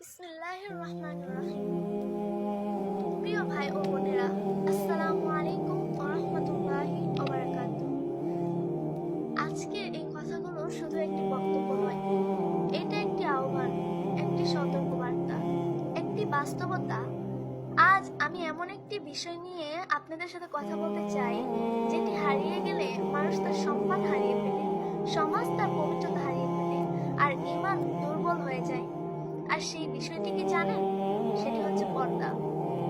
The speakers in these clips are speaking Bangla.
বিসমিল্লাহির রহমানির রহিম। প্রিয় ভাই ও বোনেরা, আসসালামু আলাইকুম ওয়া রাহমাতুল্লাহি ওয়া বারাকাতুহু। আজকের এই কথাগুলো শুধু একটি বক্তব্য নয়, এটা একটি আহ্বান, একটি সতর্কবার্তা, একটি বাস্তবতা। আজ আমি এমন একটি বিষয় নিয়ে আপনাদের সাথে কথা বলতে চাই, যেটি হারিয়ে গেলে মানুষ তার সম্মান হারিয়ে ফেলে, সমাজ তার পবিত্রতা হারিয়ে ফেলে, আর ঈমান দুর্বল হয়ে যায়। আর সেই বিষয়টি কি জানেন? সেটি হচ্ছে পর্দা।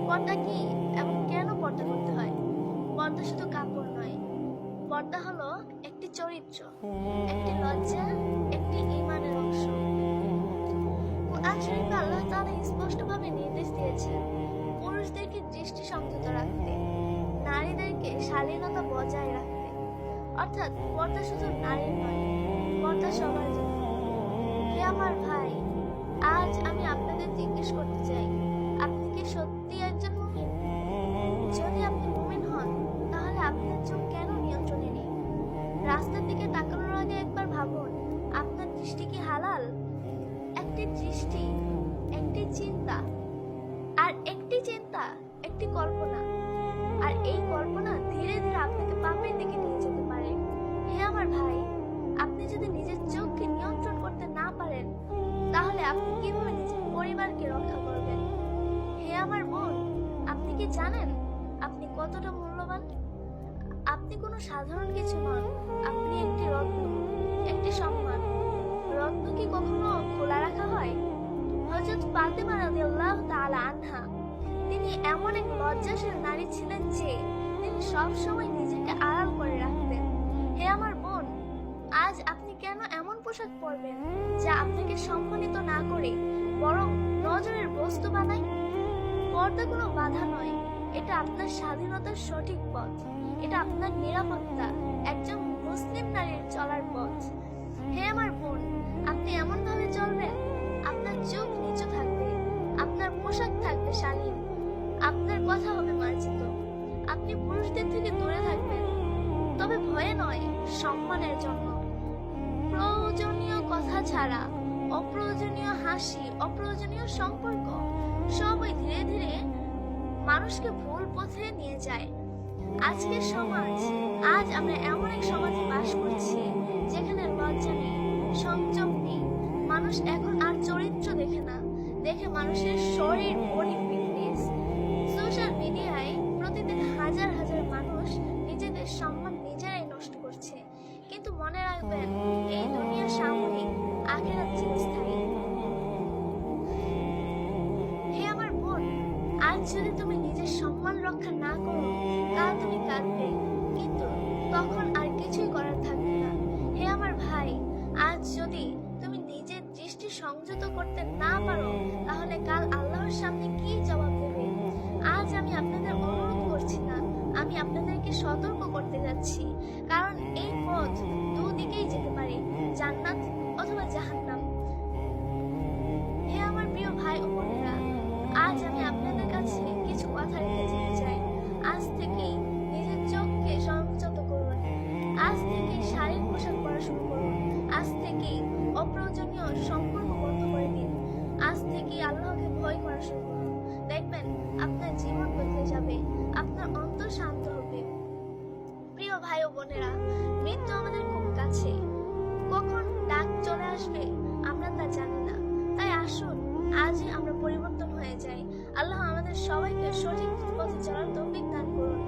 পর্দা কি এবং কেন পর্দা করতে হয়? পর্দা শুধু কাপড় নয়, পর্দা হলো একটি চরিত্র, একটি লজ্জা, একটি ঈমানের অংশ। কুরআন শরীফে আল্লাহ তাআলা স্পষ্টভাবে নির্দেশ দিয়েছেন পুরুষদেরকে দৃষ্টি সংযত রাখতে, নারীদেরকে শালীনতা বজায় রাখতে। অর্থাৎ পর্দা শুধু নারীর নয়, পর্দা সবার জন্য। হে আমার ভাই, আজ আমি আপনাদের জিজ্ঞেস করতে চাই, আপনি কি সত্যি একজন মুমিন? যদি আপনি মুমিন হন, তাহলে আপনার চোখ কেন নিয়ন্ত্রণে নেই? রাস্তার দিকে তাকানোর আগে একবার ভাবুন, আপনার দৃষ্টি কি হালাল? একটি দৃষ্টি, একটি চিন্তা, আর একটি চিন্তা, একটি কল্পনা, আর এই কল্পনা ধীরে ধীরে আপনাকে পাপের দিকে নিয়ে যেতে পারে। হে আমার ভাই, আপনি যদি নিজের চোখকে নিয়ন্ত্রণ করতে না পারেন, তাহলে আপনি কিভাবে নিজের পরিবারকে রক্ষা করবেন? হে আমার বোন, আপনি কি জানেন আপনি কতটা মূল্যবান? আপনি কোনো সাধারণ কিছু নন, আপনি একটি রত্ন, একটি সম্মান। রত্ন কি কখনো খোলা রাখা হয়? হযরত ফাতেমা রাদিয়াল্লাহু তাআলা আনহা, তিনি এমন এক লজ্জাশীল নারী ছিলেন যে তিনি সব সময় নিজেকে আড়াল করে রাখতেন। হে আমার বোন, আজ আপনি কেন এমন পোশাক পরবেন যা আপনাকে সম্মানিত না করে বরং নজরের বস্তু বানায়? পর্দা কোনো বাধা নয়, এটা আপনার স্বাধীনতার সঠিক পথ, এটা আপনার নিরাপত্তা, একজন মুসলিম নারীর চলার পথ। হে আমার বোন, আপনি এমন ভাবে চলবেন, আপনার চোখ নিচু থাকবে, আপনার পোশাক থাকবে শালীন, আপনার কথা হবে মার্জিত। আপনি পুরুষদের থেকে দূরে থাকবেন, তবে ভয়ে নয়, সম্মানের জন্য। প্রয়োজনীয় কথা ছাড়া অপ্রয়োজনীয় হাসি, অপ্রয়োজনীয় সম্পর্ক সবই ধীরে ধীরে মানুষকে ভুল পথে নিয়ে যায়। আজকের সমাজ, আজ আমরা এমন এক সমাজে বাস করছি যেখানে লজ্জা নেই, সংযম নেই। মানুষ এখন আর চরিত্র দেখে না, দেখে মানুষের শরীর, বডি ফিটনেস। সোশ্যাল মিডিয়ায় প্রতিদিন হাজার হাজার মানুষ নিজেদের সম্মান নিজেরাই নষ্ট করছে। কিন্তু মনে রাখবেন, এই দুনিয়া সাময়িক, আখিরাত চিরস্থায়ী। হে আমার বোন, আজ যদি তুমি নিজের সম্মান রক্ষা না করো, তাহলে তুমি কাঁদবে, কিন্তু তখন আর কিছুই করার থাকবে না। হে আমার ভাই, আজ যদি তুমি নিজের দৃষ্টি সংযত করতে না পারো, তাহলে কাল আল্লাহর সামনে কি জবাব দেবে? আজ আমি আপনাদের অনুরোধ করছি না, আমি আপনাদেরকে সতর্ক করতে যাচ্ছি, কারণ এই পথ দুদিকেই যেতে পারে, জান্নাত অথবা জাহান্নাম। হে আমার প্রিয় ভাই ও বোনেরা, আজ আমি আপনাদের কাছে কিছু কথা রেখে যেতে চাই। আজ থেকেই নিজের চোখকে সংযত করুন, আজ থেকেই শাড়ির পোশাক পরা শুরু করুন, আজ থেকেই অপ্রয়োজনীয় সম্পর্ক বন্ধ করে দিন, আজ থেকেই আল্লাহকে ভয় করা শুরু করুন। দেখবেন আপনার জীবন বদলে যাবে, আপনার অন্তর শান্ত হবে। প্রিয় ভাই ও বোনেরা, মৃত্যু আমাদের খুব কাছে, কখন ডাক চলে আসবে আমরা তা জানি না। তাই আসুন আজই আমরা পরিবর্তন হয়ে যাই। আল্লাহ আমাদের সবাইকে সঠিক পথে চলার তৌফিক দান করুন।